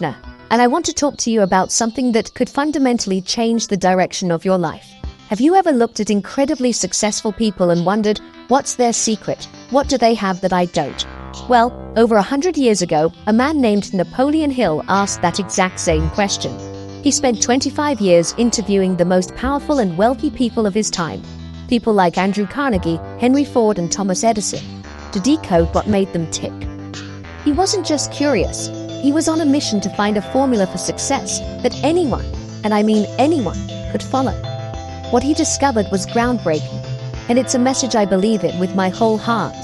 Nah, and I want to talk to you about something that could fundamentally change the direction of your life. Have you ever looked at incredibly successful people and wondered, what's their secret? What do they have that I don't? Well, over 100 years ago, a man named Napoleon Hill asked that exact same question. He spent 25 years interviewing the most powerful and wealthy people of his time, people like Andrew Carnegie, Henry Ford, and Thomas Edison, to decode what made them tick. He wasn't just curious, he was on a mission to find a formula for success that anyone, and I mean anyone, could follow. What he discovered was groundbreaking, and it's a message I believe in with my whole heart.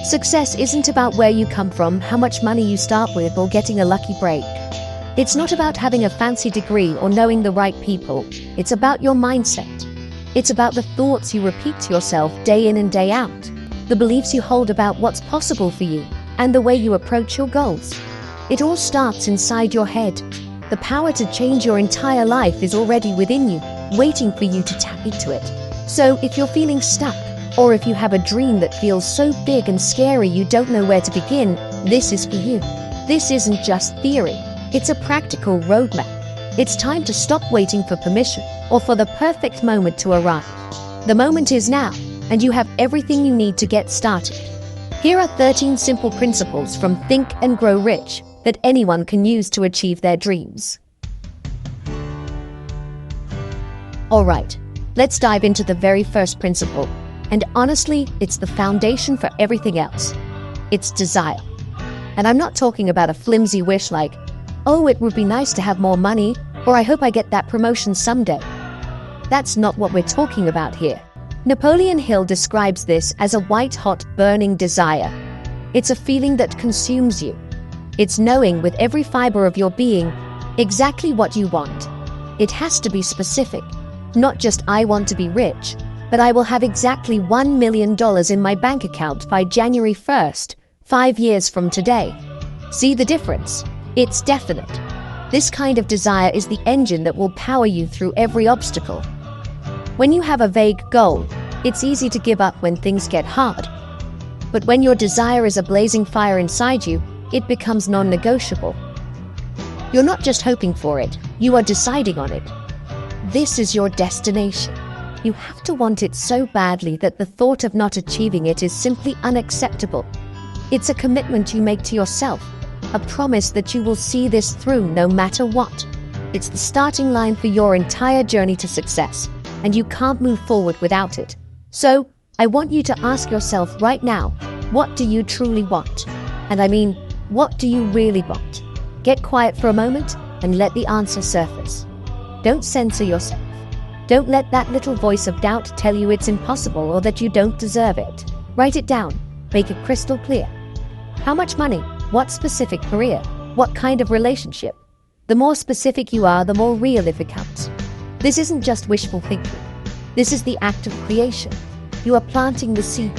Success isn't about where you come from, how much money you start with, or getting a lucky break. It's not about having a fancy degree or knowing the right people. It's about your mindset. It's about the thoughts you repeat to yourself day in and day out, the beliefs you hold about what's possible for you, and the way you approach your goals. It all starts inside your head. The power to change your entire life is already within you, waiting for you to tap into it. So if you're feeling stuck, or if you have a dream that feels so big and scary you don't know where to begin, this is for you. This isn't just theory, it's a practical roadmap. It's time to stop waiting for permission or for the perfect moment to arrive. The moment is now, and you have everything you need to get started. Here are 13 simple principles from Think and Grow Rich that anyone can use to achieve their dreams. Alright, let's dive into the very first principle. And honestly, it's the foundation for everything else. It's desire. And I'm not talking about a flimsy wish like, oh, it would be nice to have more money, or I hope I get that promotion someday. That's not what we're talking about here. Napoleon Hill describes this as a white-hot, burning desire. It's a feeling that consumes you. It's knowing with every fiber of your being exactly what you want. It has to be specific, not just I want to be rich, but I will have exactly $1 million in my bank account by January 1st, 5 years from today. See the difference? It's definite. This kind of desire is the engine that will power you through every obstacle. When you have a vague goal, it's easy to give up when things get hard. But when your desire is a blazing fire inside you, it becomes non-negotiable. You're not just hoping for it, you are deciding on it. This is your destination. You have to want it so badly that the thought of not achieving it is simply unacceptable. It's a commitment you make to yourself, a promise that you will see this through no matter what. It's the starting line for your entire journey to success, and you can't move forward without it. So, I want you to ask yourself right now, what do you truly want? And I mean, what do you really want? Get quiet for a moment and let the answer surface. Don't censor yourself. Don't let that little voice of doubt tell you it's impossible or that you don't deserve it. Write it down. Make it crystal clear. How much money? What specific career? What kind of relationship? The more specific you are, the more real it becomes. This isn't just wishful thinking. This is the act of creation. You are planting the seed.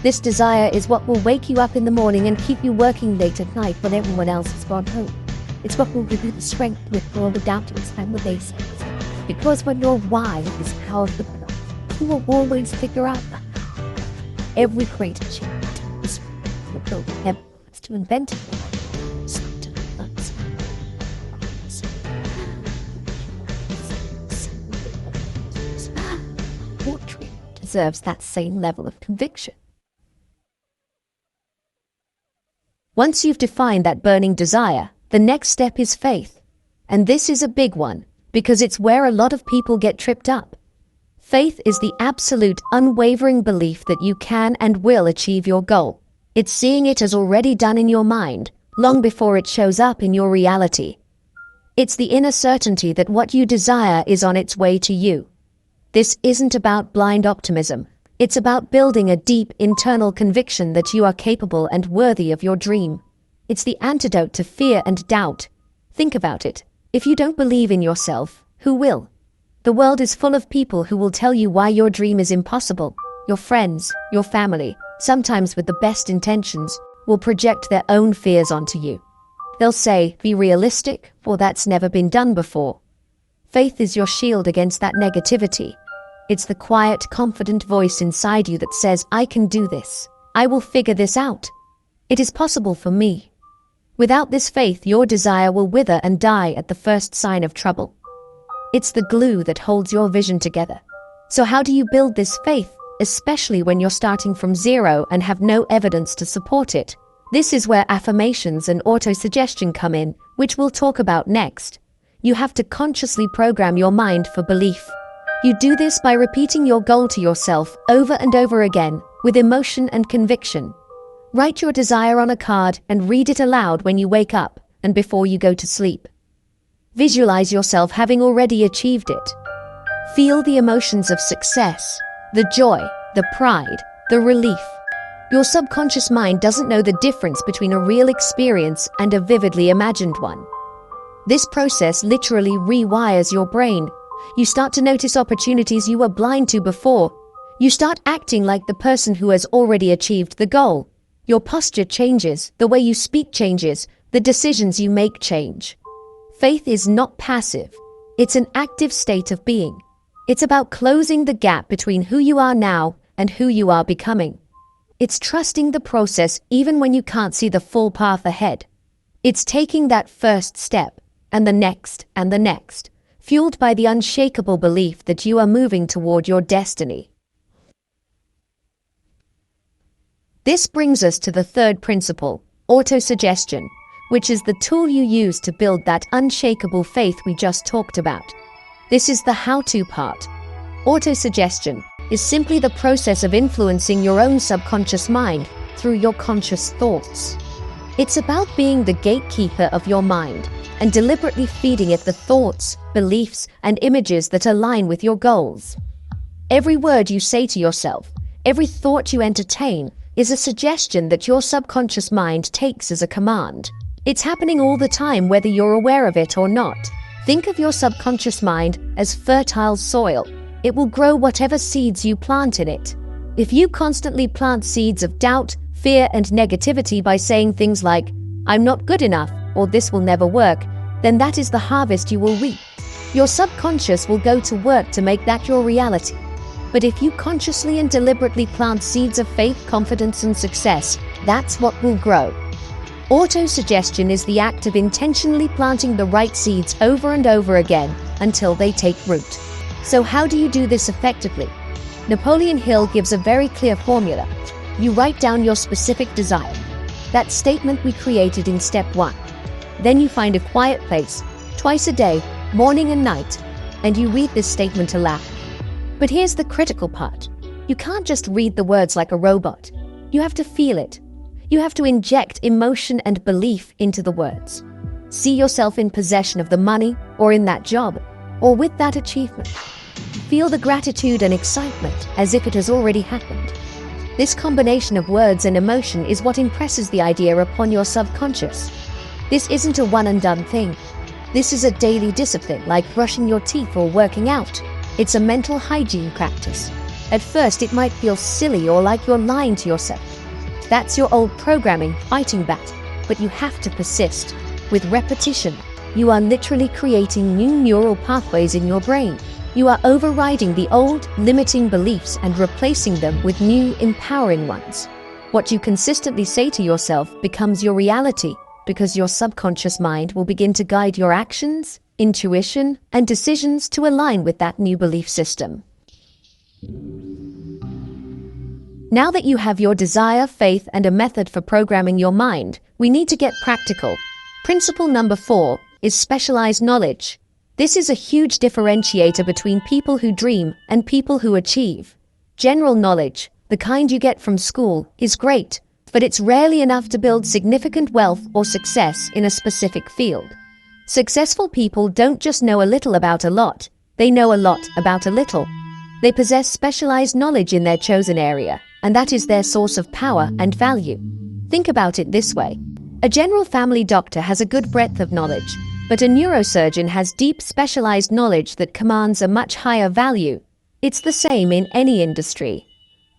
This desire is what will wake you up in the morning and keep you working late at night when everyone else has gone home. It's what will give you the strength with all the doubters and the naysayers. Because when your why is powerful enough, you will always figure out that every great achievement is the building efforts to invent it. Your dream deserves that same level of conviction. Once you've defined that burning desire, the next step is faith. And this is a big one, because it's where a lot of people get tripped up. Faith is the absolute, unwavering belief that you can and will achieve your goal. It's seeing it as already done in your mind, long before it shows up in your reality. It's the inner certainty that what you desire is on its way to you. This isn't about blind optimism. It's about building a deep internal conviction that you are capable and worthy of your dream. It's the antidote to fear and doubt. Think about it. If you don't believe in yourself, who will? The world is full of people who will tell you why your dream is impossible. Your friends, your family, sometimes with the best intentions, will project their own fears onto you. They'll say, be realistic, or that's never been done before. Faith is your shield against that negativity. It's the quiet, confident voice inside you that says, I can do this. I will figure this out. It is possible for me. Without this faith, your desire will wither and die at the first sign of trouble. It's the glue that holds your vision together. So how do you build this faith, especially when you're starting from zero and have no evidence to support it? This is where affirmations and autosuggestion come in, which we'll talk about next. You have to consciously program your mind for belief. You do this by repeating your goal to yourself over and over again, with emotion and conviction. Write your desire on a card and read it aloud when you wake up and before you go to sleep. Visualize yourself having already achieved it. Feel the emotions of success, the joy, the pride, the relief. Your subconscious mind doesn't know the difference between a real experience and a vividly imagined one. This process literally rewires your brain. You start to notice opportunities you were blind to before. You start acting like the person who has already achieved the goal. Your posture changes, the way you speak changes, the decisions you make change. Faith is not passive. It's an active state of being. It's about closing the gap between who you are now and who you are becoming. It's trusting the process even when you can't see the full path ahead. It's taking that first step, and the next, fueled by the unshakable belief that you are moving toward your destiny. This brings us to the third principle, autosuggestion, which is the tool you use to build that unshakable faith we just talked about. This is the how-to part. Autosuggestion is simply the process of influencing your own subconscious mind through your conscious thoughts. It's about being the gatekeeper of your mind and deliberately feeding it the thoughts, beliefs, and images that align with your goals. Every word you say to yourself, every thought you entertain, is a suggestion that your subconscious mind takes as a command. It's happening all the time, whether you're aware of it or not. Think of your subconscious mind as fertile soil. It will grow whatever seeds you plant in it. If you constantly plant seeds of doubt, fear, and negativity by saying things like, "I'm not good enough," or "this will never work," then that is the harvest you will reap. Your subconscious will go to work to make that your reality. But if you consciously and deliberately plant seeds of faith, confidence, and success, that's what will grow. Autosuggestion is the act of intentionally planting the right seeds over and over again until they take root. So how do you do this effectively? Napoleon Hill gives a very clear formula. You write down your specific desire, that statement we created in step 1. Then you find a quiet place, twice a day, morning and night, and you read this statement aloud. But here's the critical part. You can't just read the words like a robot. You have to feel it. You have to inject emotion and belief into the words. See yourself in possession of the money, or in that job, or with that achievement. Feel the gratitude and excitement as if it has already happened. This combination of words and emotion is what impresses the idea upon your subconscious. This isn't a one-and-done thing. This is a daily discipline, like brushing your teeth or working out. It's a mental hygiene practice. At first, it might feel silly or like you're lying to yourself. That's your old programming fighting back, but you have to persist. With repetition, you are literally creating new neural pathways in your brain. You are overriding the old, limiting beliefs and replacing them with new, empowering ones. What you consistently say to yourself becomes your reality, because your subconscious mind will begin to guide your actions, intuition, and decisions to align with that new belief system. Now that you have your desire, faith, and a method for programming your mind, we need to get practical. Principle number 4 is specialized knowledge. This is a huge differentiator between people who dream and people who achieve. General knowledge, the kind you get from school, is great, but it's rarely enough to build significant wealth or success in a specific field. Successful people don't just know a little about a lot, they know a lot about a little. They possess specialized knowledge in their chosen area, and that is their source of power and value. Think about it this way. A general family doctor has a good breadth of knowledge, but a neurosurgeon has deep specialized knowledge that commands a much higher value. It's the same in any industry.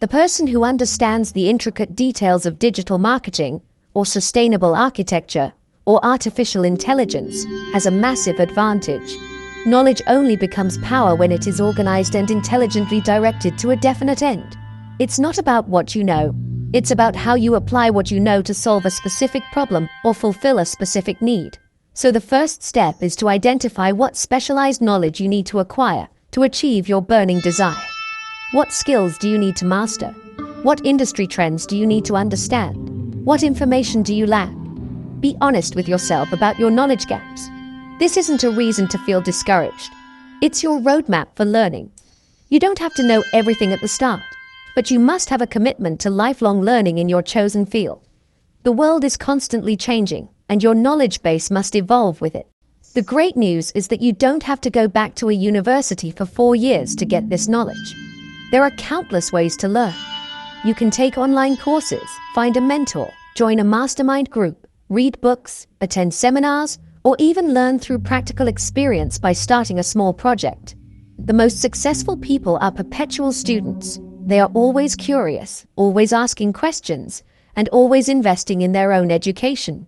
The person who understands the intricate details of digital marketing, or sustainable architecture, or artificial intelligence has a massive advantage. Knowledge only becomes power when it is organized and intelligently directed to a definite end. It's not about what you know, It's about how you apply what you know to solve a specific problem or fulfill a specific need. So the first step is to identify what specialized knowledge you need to acquire to achieve your burning desire. What skills do you need to master? What industry trends do you need to understand? What information do you lack? Be honest with yourself about your knowledge gaps. This isn't a reason to feel discouraged. It's your roadmap for learning. You don't have to know everything at the start, but you must have a commitment to lifelong learning in your chosen field. The world is constantly changing, and your knowledge base must evolve with it. The great news is that you don't have to go back to a university for 4 years to get this knowledge. There are countless ways to learn. You can take online courses, find a mentor, join a mastermind group, read books, attend seminars, or even learn through practical experience by starting a small project. The most successful people are perpetual students. They are always curious, always asking questions, and always investing in their own education.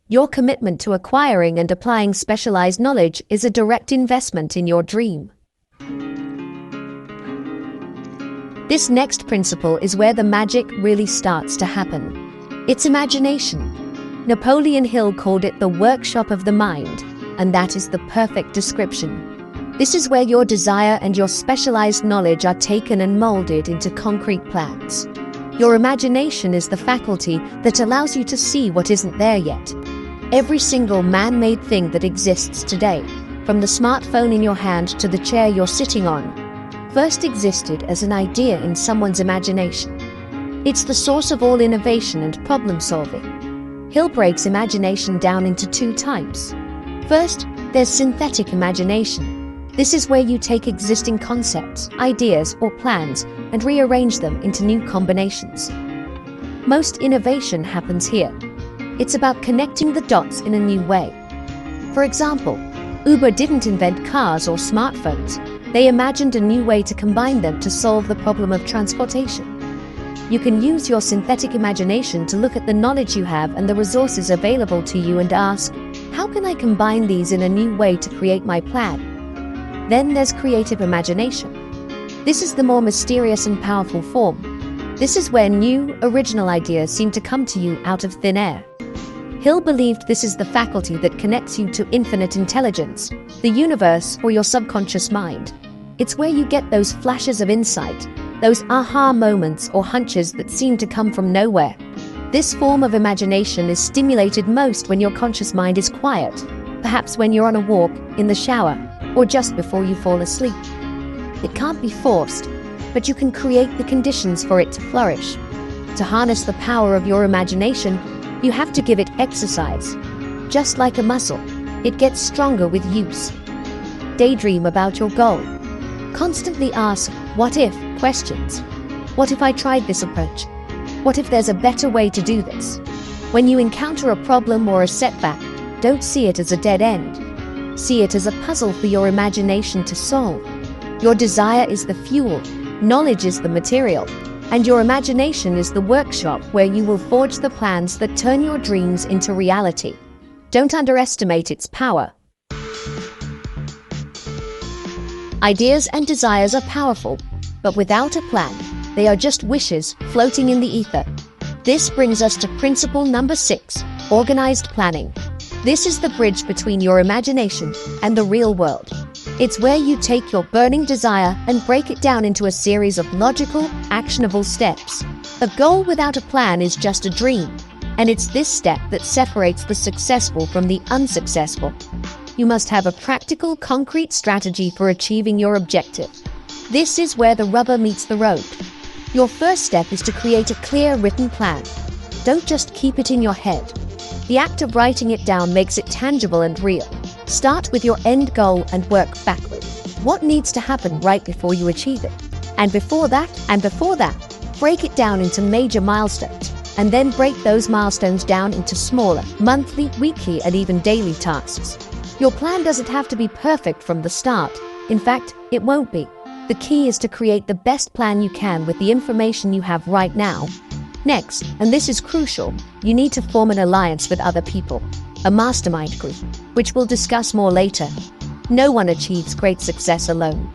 Your commitment to acquiring and applying specialized knowledge is a direct investment in your dream. This next principle is where the magic really starts to happen. It's imagination. Napoleon Hill called it the workshop of the mind, and that is the perfect description. This is where your desire and your specialized knowledge are taken and molded into concrete plans. Your imagination is the faculty that allows you to see what isn't there yet. Every single man-made thing that exists today, from the smartphone in your hand to the chair you're sitting on, first existed as an idea in someone's imagination. It's the source of all innovation and problem-solving. Hill breaks imagination down into 2 types. First, there's synthetic imagination. This is where you take existing concepts, ideas, or plans and rearrange them into new combinations. Most innovation happens here. It's about connecting the dots in a new way. For example, Uber didn't invent cars or smartphones. They imagined a new way to combine them to solve the problem of transportation. You can use your synthetic imagination to look at the knowledge you have and the resources available to you and ask, how can I combine these in a new way to create my plan? Then there's creative imagination. This is the more mysterious and powerful form. This is where new, original ideas seem to come to you out of thin air. Hill believed this is the faculty that connects you to infinite intelligence, the universe, or your subconscious mind. It's where you get those flashes of insight, those aha moments or hunches that seem to come from nowhere. This form of imagination is stimulated most when your conscious mind is quiet, perhaps when you're on a walk, in the shower, or just before you fall asleep. It can't be forced, but you can create the conditions for it to flourish. To harness the power of your imagination, you have to give it exercise. Just like a muscle, it gets stronger with use. Daydream about your goal. Constantly ask what if questions. What if I tried this approach? What if there's a better way to do this? When you encounter a problem or a setback, don't see it as a dead end. See it as a puzzle for your imagination to solve. Your desire is the fuel, knowledge is the material, and your imagination is the workshop where you will forge the plans that turn your dreams into reality. Don't underestimate its power. Ideas and desires are powerful, but without a plan, they are just wishes floating in the ether. This brings us to principle number 6, organized planning. This is the bridge between your imagination and the real world. It's where you take your burning desire and break it down into a series of logical, actionable steps. A goal without a plan is just a dream, and it's this step that separates the successful from the unsuccessful. You must have a practical, concrete strategy for achieving your objective. This is where the rubber meets the road. Your first step is to create a clear written plan. Don't just keep it in your head. The act of writing it down makes it tangible and real. Start with your end goal and work backward. What needs to happen right before you achieve it? And before that, break it down into major milestones, and then break those milestones down into smaller, monthly, weekly, and even daily tasks. Your plan doesn't have to be perfect from the start. In fact, it won't be. The key is to create the best plan you can with the information you have right now. Next, and this is crucial, you need to form an alliance with other people, a mastermind group, which we'll discuss more later. No one achieves great success alone.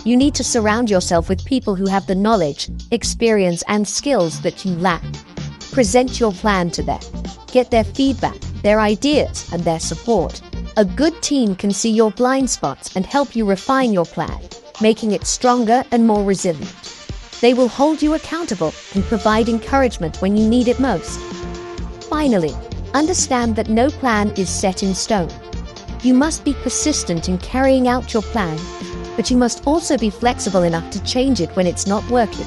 You need to surround yourself with people who have the knowledge, experience, and skills that you lack. Present your plan to them. Get their feedback, their ideas, and their support. A good team can see your blind spots and help you refine your plan, making it stronger and more resilient. They will hold you accountable and provide encouragement when you need it most. Finally, understand that no plan is set in stone. You must be persistent in carrying out your plan, but you must also be flexible enough to change it when it's not working.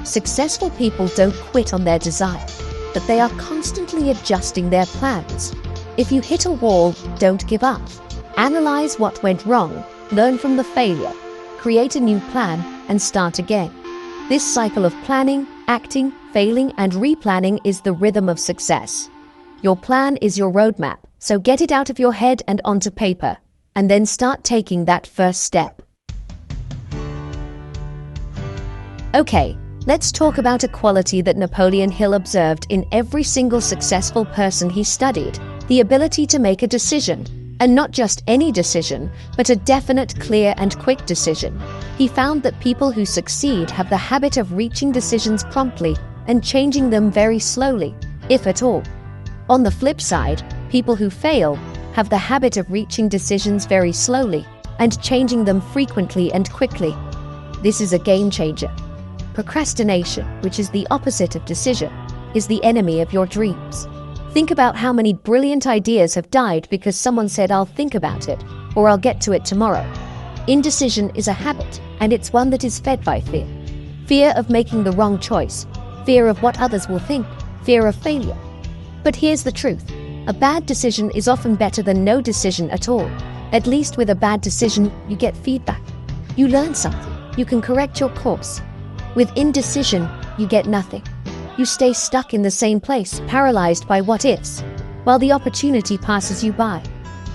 Successful people don't quit on their desire, but they are constantly adjusting their plans. If you hit a wall, don't give up. Analyze what went wrong, learn from the failure, create a new plan, and start again. This cycle of planning, acting, failing, and replanning is the rhythm of success. Your plan is your roadmap, so get it out of your head and onto paper, and then start taking that first step. Okay, let's talk about a quality that Napoleon Hill observed in every single successful person he studied: the ability to make a decision. And not just any decision, but a definite, clear, and quick decision. He found that people who succeed have the habit of reaching decisions promptly and changing them very slowly, if at all. On the flip side, people who fail have the habit of reaching decisions very slowly and changing them frequently and quickly. This is a game changer. Procrastination, which is the opposite of decision, is the enemy of your dreams. Think about how many brilliant ideas have died because someone said, "I'll think about it," or "I'll get to it tomorrow." Indecision is a habit, and it's one that is fed by fear. Fear of making the wrong choice, fear of what others will think, fear of failure. But here's the truth. A bad decision is often better than no decision at all. At least with a bad decision, you get feedback. You learn something. You can correct your course. With indecision, you get nothing. You stay stuck in the same place, paralyzed by what-ifs, while the opportunity passes you by.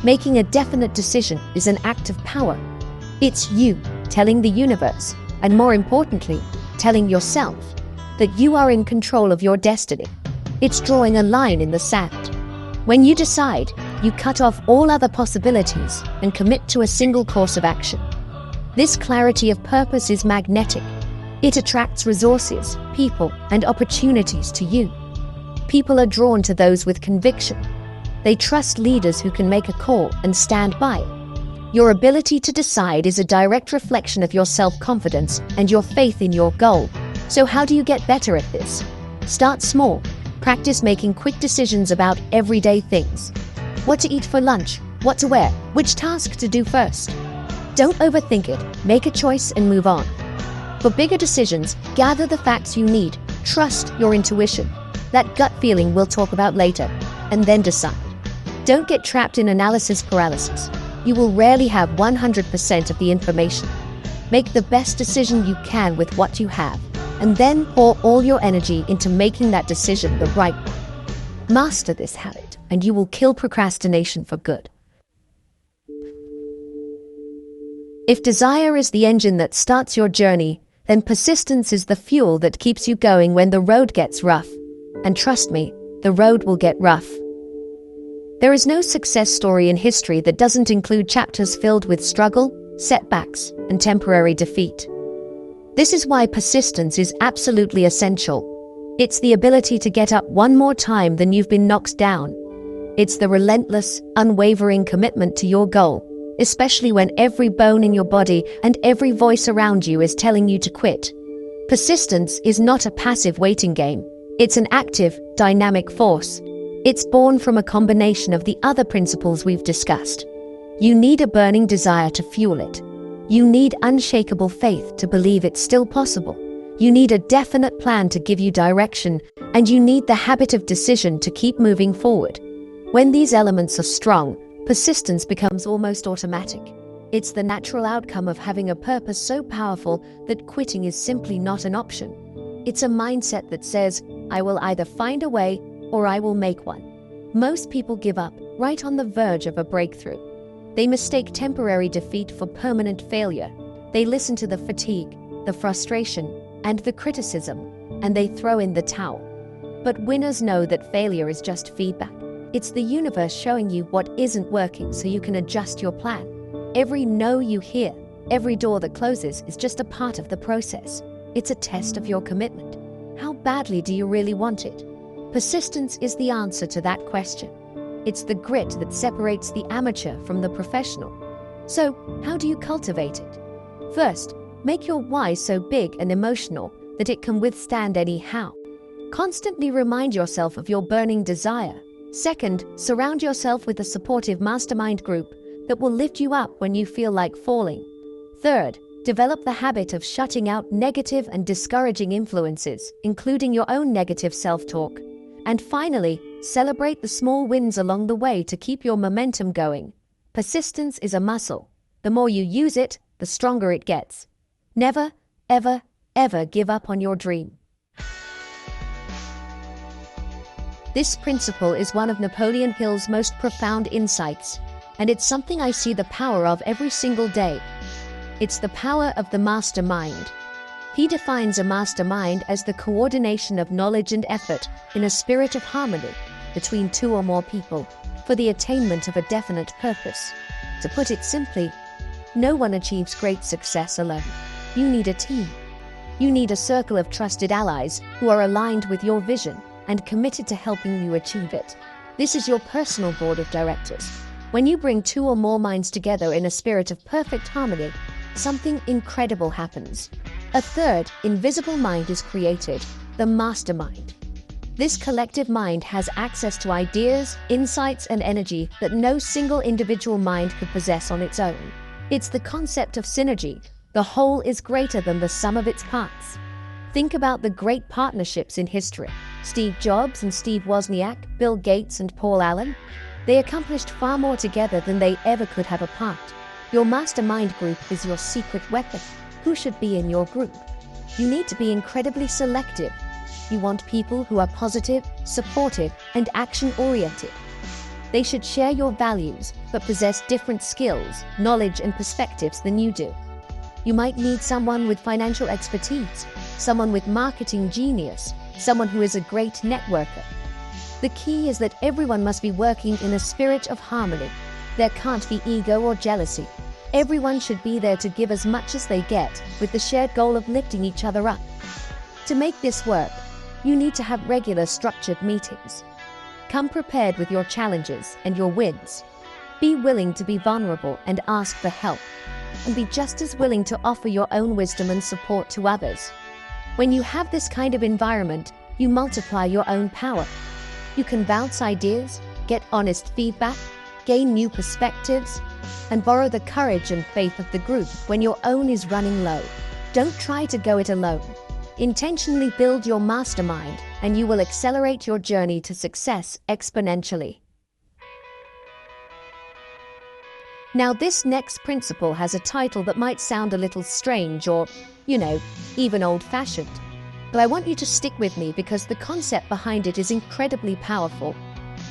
Making a definite decision is an act of power. It's you telling the universe, and more importantly, telling yourself, that you are in control of your destiny. It's drawing a line in the sand. When you decide, you cut off all other possibilities and commit to a single course of action. This clarity of purpose is magnetic. It attracts resources, people, and opportunities to you. People are drawn to those with conviction. They trust leaders who can make a call and stand by it. Your ability to decide is a direct reflection of your self-confidence and your faith in your goal. So how do you get better at this? Start small. Practice making quick decisions about everyday things. What to eat for lunch, what to wear, which task to do first. Don't overthink it. Make a choice and move on. For bigger decisions, gather the facts you need. Trust your intuition. That gut feeling we'll talk about later, and then decide. Don't get trapped in analysis paralysis. You will rarely have 100% of the information. Make the best decision you can with what you have, and then pour all your energy into making that decision the right one. Master this habit, and you will kill procrastination for good. If desire is the engine that starts your journey, then persistence is the fuel that keeps you going when the road gets rough. And trust me, the road will get rough. There is no success story in history that doesn't include chapters filled with struggle, setbacks, and temporary defeat. This is why persistence is absolutely essential. It's the ability to get up one more time than you've been knocked down. It's the relentless, unwavering commitment to your goal, especially when every bone in your body and every voice around you is telling you to quit. Persistence is not a passive waiting game. It's an active, dynamic force. It's born from a combination of the other principles we've discussed. You need a burning desire to fuel it. You need unshakable faith to believe it's still possible. You need a definite plan to give you direction, and you need the habit of decision to keep moving forward. When these elements are strong, persistence becomes almost automatic. It's the natural outcome of having a purpose so powerful that quitting is simply not an option. It's a mindset that says, I will either find a way or I will make one. Most people give up right on the verge of a breakthrough. They mistake temporary defeat for permanent failure. They listen to the fatigue, the frustration, and the criticism, and they throw in the towel. But winners know that failure is just feedback. It's the universe showing you what isn't working so you can adjust your plan. Every no you hear, Every door that closes is just a part of the process. It's a test of your commitment. How badly do you really want it? Persistence is the answer to that question. It's the grit that separates the amateur from the professional. So, how do you cultivate it? First, make your why so big and emotional that it can withstand any how. Constantly remind yourself of your burning desire. Second, surround yourself with a supportive mastermind group that will lift you up when you feel like falling. Third, develop the habit of shutting out negative and discouraging influences, including your own negative self-talk. And finally, celebrate the small wins along the way to keep your momentum going. Persistence is a muscle. The more you use it, the stronger it gets. Never, ever, ever give up on your dream. This principle is one of Napoleon Hill's most profound insights, and it's something I see the power of every single day. It's the power of the mastermind. He defines a mastermind as the coordination of knowledge and effort in a spirit of harmony between two or more people for the attainment of a definite purpose. To put it simply, no one achieves great success alone. You need a team. You need a circle of trusted allies who are aligned with your vision and committed to helping you achieve it. This is your personal board of directors. When you bring two or more minds together in a spirit of perfect harmony, something incredible happens. A third, invisible mind is created, the mastermind. This collective mind has access to ideas, insights, and energy that no single individual mind could possess on its own. It's the concept of synergy. The whole is greater than the sum of its parts. Think about the great partnerships in history. Steve Jobs and Steve Wozniak, Bill Gates and Paul Allen. They accomplished far more together than they ever could have apart. Your mastermind group is your secret weapon. Who should be in your group? You need to be incredibly selective. You want people who are positive, supportive, and action-oriented. They should share your values, but possess different skills, knowledge, and perspectives than you do. You might need someone with financial expertise, someone with marketing genius, someone who is a great networker. The key is that everyone must be working in a spirit of harmony. There can't be ego or jealousy. Everyone should be there to give as much as they get, with the shared goal of lifting each other up. To make this work, you need to have regular structured meetings. Come prepared with your challenges and your wins. Be willing to be vulnerable and ask for help. And be just as willing to offer your own wisdom and support to others. When you have this kind of environment, you multiply your own power. You can bounce ideas, get honest feedback, gain new perspectives, and borrow the courage and faith of the group when your own is running low. Don't try to go it alone. Intentionally build your mastermind, and you will accelerate your journey to success exponentially. Now, this next principle has a title that might sound a little strange or, even old-fashioned. But I want you to stick with me because the concept behind it is incredibly powerful.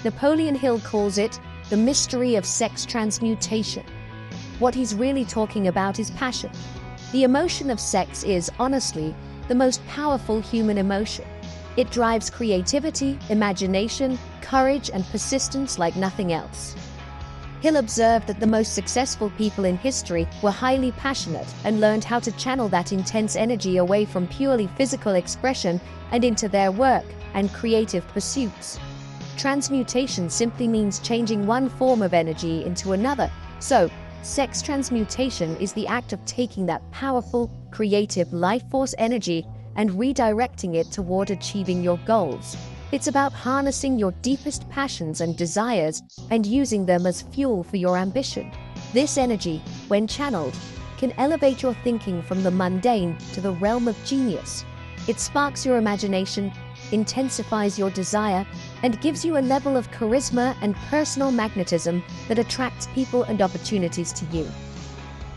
Napoleon Hill calls it the mystery of sex transmutation. What he's really talking about is passion. The emotion of sex is, honestly, the most powerful human emotion. It drives creativity, imagination, courage, and persistence like nothing else. Hill observed that the most successful people in history were highly passionate and learned how to channel that intense energy away from purely physical expression and into their work and creative pursuits. Transmutation simply means changing one form of energy into another. So, sex transmutation is the act of taking that powerful, creative life force energy and redirecting it toward achieving your goals. It's about harnessing your deepest passions and desires and using them as fuel for your ambition. This energy, when channeled, can elevate your thinking from the mundane to the realm of genius. It sparks your imagination, intensifies your desire, and gives you a level of charisma and personal magnetism that attracts people and opportunities to you.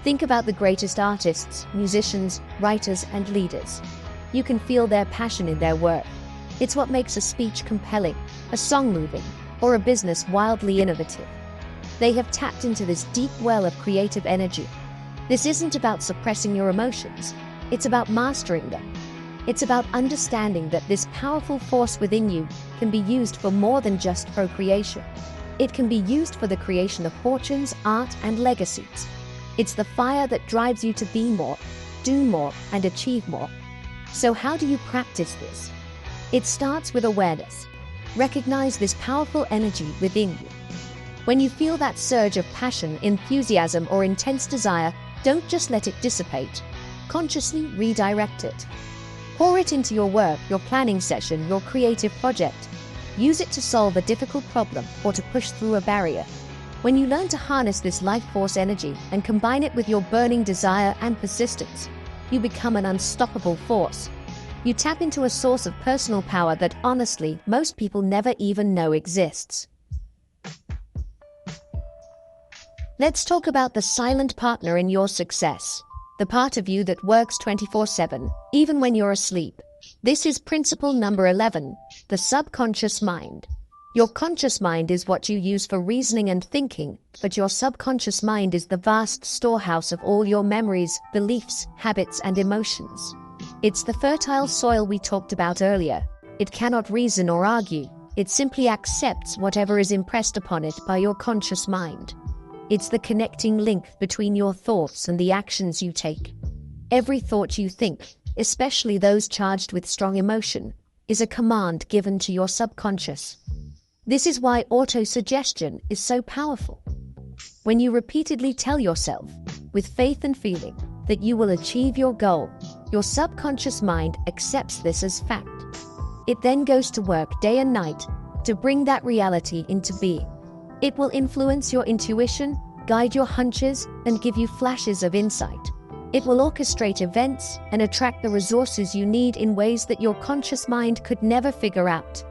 Think about the greatest artists, musicians, writers, and leaders. You can feel their passion in their work. It's what makes a speech compelling, a song moving, or a business wildly innovative. They have tapped into this deep well of creative energy. This isn't about suppressing your emotions. It's about mastering them. It's about understanding that this powerful force within you can be used for more than just procreation. It can be used for the creation of fortunes, art, and legacies. It's the fire that drives you to be more, do more, and achieve more. So how do you practice this? It starts with awareness. Recognize this powerful energy within you. When you feel that surge of passion, enthusiasm, or intense desire, don't just let it dissipate. Consciously redirect it. Pour it into your work, your planning session, your creative project. Use it to solve a difficult problem or to push through a barrier. When you learn to harness this life force energy and combine it with your burning desire and persistence, you become an unstoppable force. You tap into a source of personal power that honestly, most people never even know exists. Let's talk about the silent partner in your success. The part of you that works 24/7, even when you're asleep. This is principle number 11, the subconscious mind. Your conscious mind is what you use for reasoning and thinking, but your subconscious mind is the vast storehouse of all your memories, beliefs, habits, and emotions. It's the fertile soil we talked about earlier. It cannot reason or argue. It simply accepts whatever is impressed upon it by your conscious mind. It's the connecting link between your thoughts and the actions you take. Every thought you think, especially those charged with strong emotion, is a command given to your subconscious. This is why auto-suggestion is so powerful. When you repeatedly tell yourself, with faith and feeling, that you will achieve your goal, your subconscious mind accepts this as fact. It then goes to work day and night to bring that reality into being. It will influence your intuition, guide your hunches, and give you flashes of insight. It will orchestrate events and attract the resources you need in ways that your conscious mind could never figure out.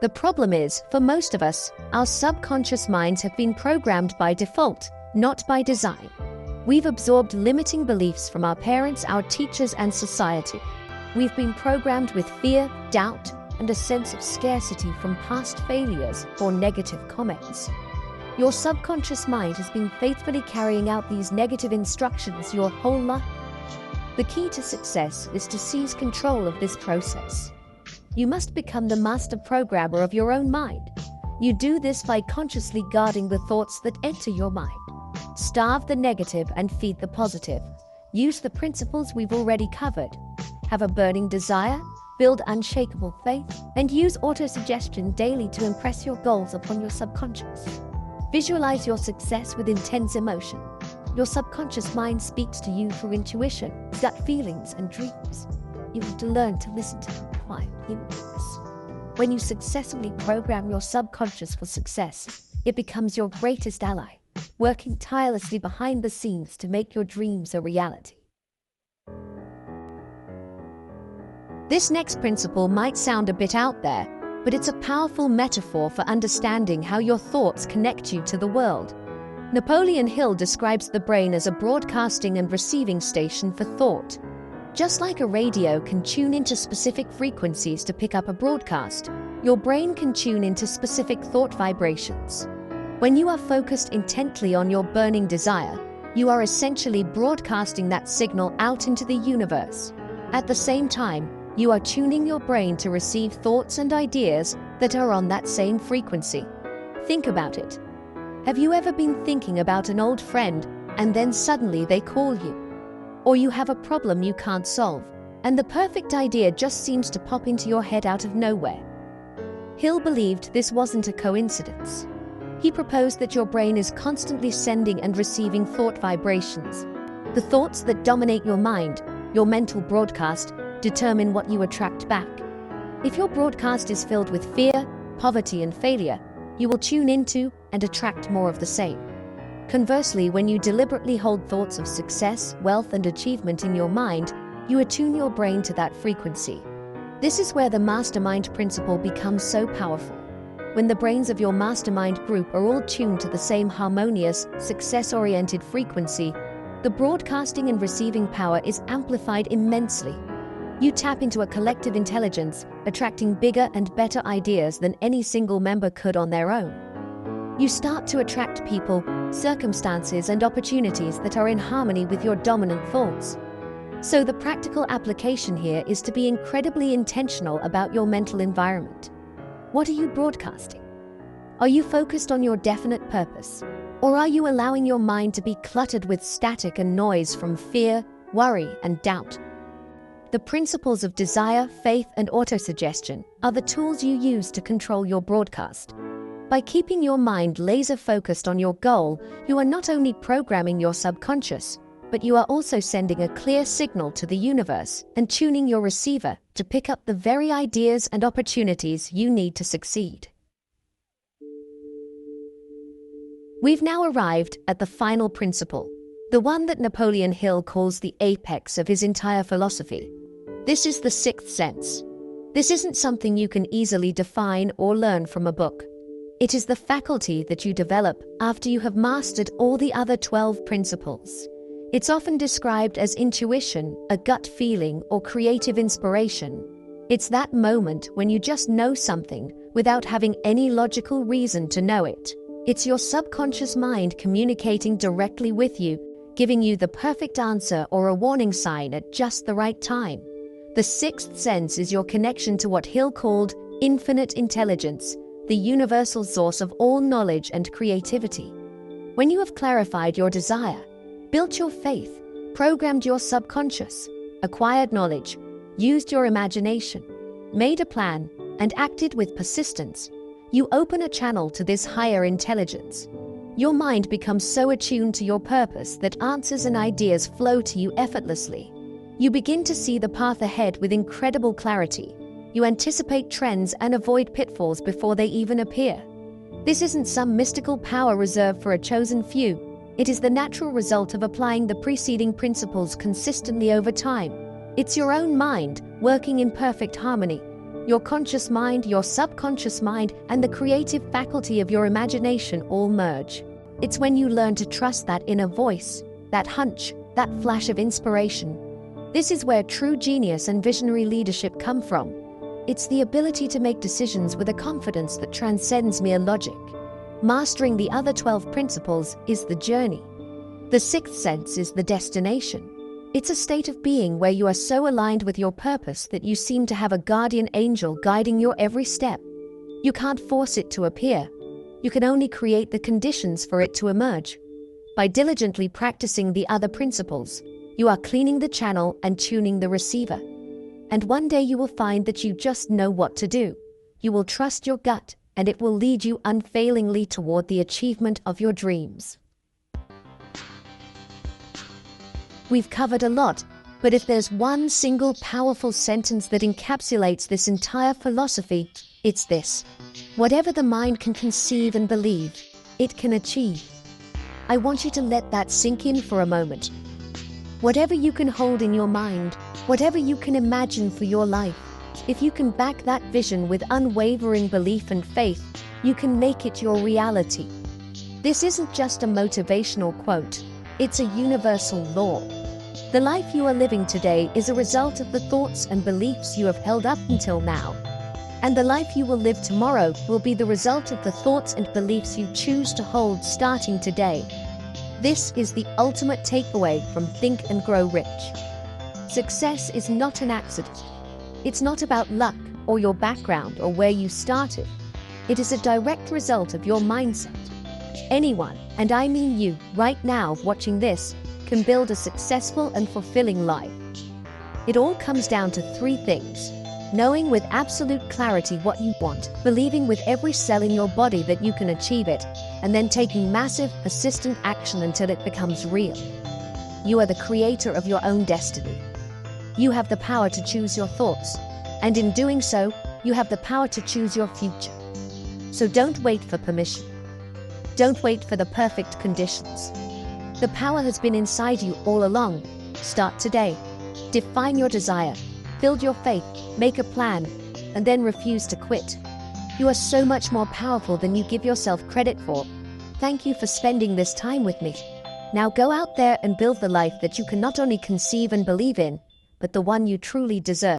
The problem is, for most of us, our subconscious minds have been programmed by default, not by design. We've absorbed limiting beliefs from our parents, our teachers, and society. We've been programmed with fear, doubt, and a sense of scarcity from past failures or negative comments. Your subconscious mind has been faithfully carrying out these negative instructions your whole life. The key to success is to seize control of this process. You must become the master programmer of your own mind. You do this by consciously guarding the thoughts that enter your mind. Starve the negative and feed the positive. Use the principles we've already covered. Have a burning desire, build unshakable faith, and use autosuggestion daily to impress your goals upon your subconscious. Visualize your success with intense emotion. Your subconscious mind speaks to you through intuition, gut feelings, and dreams. You have to learn to listen to the quiet universe. When you successfully program your subconscious for success, it becomes your greatest ally, working tirelessly behind the scenes to make your dreams a reality. This next principle might sound a bit out there, but it's a powerful metaphor for understanding how your thoughts connect you to the world. Napoleon Hill describes the brain as a broadcasting and receiving station for thought. Just like a radio can tune into specific frequencies to pick up a broadcast, your brain can tune into specific thought vibrations. When you are focused intently on your burning desire, you are essentially broadcasting that signal out into the universe. At the same time, you are tuning your brain to receive thoughts and ideas that are on that same frequency. Think about it. Have you ever been thinking about an old friend and then suddenly they call you? Or you have a problem you can't solve, and the perfect idea just seems to pop into your head out of nowhere? Hill believed this wasn't a coincidence. He proposed that your brain is constantly sending and receiving thought vibrations. The thoughts that dominate your mind, your mental broadcast, determine what you attract back. If your broadcast is filled with fear, poverty, and failure, you will tune into and attract more of the same. Conversely, when you deliberately hold thoughts of success, wealth, and achievement in your mind, you attune your brain to that frequency. This is where the mastermind principle becomes so powerful. When the brains of your mastermind group are all tuned to the same harmonious, success-oriented frequency, the broadcasting and receiving power is amplified immensely. You tap into a collective intelligence, attracting bigger and better ideas than any single member could on their own. You start to attract people, circumstances, and opportunities that are in harmony with your dominant thoughts. So the practical application here is to be incredibly intentional about your mental environment. What are you broadcasting? Are you focused on your definite purpose? Or are you allowing your mind to be cluttered with static and noise from fear, worry, and doubt? The principles of desire, faith, and autosuggestion are the tools you use to control your broadcast. By keeping your mind laser-focused on your goal, you are not only programming your subconscious, but you are also sending a clear signal to the universe and tuning your receiver to pick up the very ideas and opportunities you need to succeed. We've now arrived at the final principle, the one that Napoleon Hill calls the apex of his entire philosophy. This is the sixth sense. This isn't something you can easily define or learn from a book. It is the faculty that you develop after you have mastered all the other 12 principles. It's often described as intuition, a gut feeling, or creative inspiration. It's that moment when you just know something without having any logical reason to know it. It's your subconscious mind communicating directly with you, giving you the perfect answer or a warning sign at just the right time. The sixth sense is your connection to what Hill called infinite intelligence, the universal source of all knowledge and creativity. When you have clarified your desire, built your faith, programmed your subconscious, acquired knowledge, used your imagination, made a plan, and acted with persistence, you open a channel to this higher intelligence. Your mind becomes so attuned to your purpose that answers and ideas flow to you effortlessly. You begin to see the path ahead with incredible clarity. You anticipate trends and avoid pitfalls before they even appear. This isn't some mystical power reserved for a chosen few. It is the natural result of applying the preceding principles consistently over time. It's your own mind working in perfect harmony. Your conscious mind, your subconscious mind, and the creative faculty of your imagination all merge. It's when you learn to trust that inner voice, that hunch, that flash of inspiration. This is where true genius and visionary leadership come from. It's the ability to make decisions with a confidence that transcends mere logic. Mastering the other 12 principles is the journey. The sixth sense is the destination. It's a state of being where you are so aligned with your purpose that you seem to have a guardian angel guiding your every step. You can't force it to appear. You can only create the conditions for it to emerge. By diligently practicing the other principles, you are cleaning the channel and tuning the receiver. And one day you will find that you just know what to do. You will trust your gut, and it will lead you unfailingly toward the achievement of your dreams. We've covered a lot, but if there's one single powerful sentence that encapsulates this entire philosophy, it's this: whatever the mind can conceive and believe, it can achieve. I want you to let that sink in for a moment. Whatever you can hold in your mind, whatever you can imagine for your life, if you can back that vision with unwavering belief and faith, you can make it your reality. This isn't just a motivational quote, it's a universal law. The life you are living today is a result of the thoughts and beliefs you have held up until now. And the life you will live tomorrow will be the result of the thoughts and beliefs you choose to hold starting today. This is the ultimate takeaway from Think and Grow Rich. Success is not an accident. It's not about luck or your background or where you started. It is a direct result of your mindset. Anyone, and I mean you, right now watching this, can build a successful and fulfilling life. It all comes down to three things: knowing with absolute clarity what you want, believing with every cell in your body that you can achieve it, and then taking massive, persistent action until it becomes real. You are the creator of your own destiny. You have the power to choose your thoughts, and in doing so, you have the power to choose your future. So don't wait for permission. Don't wait for the perfect conditions. The power has been inside you all along. Start today. Define your desire, build your faith, make a plan, and then refuse to quit. You are so much more powerful than you give yourself credit for. Thank you for spending this time with me. Now go out there and build the life that you can not only conceive and believe in, but the one you truly deserve.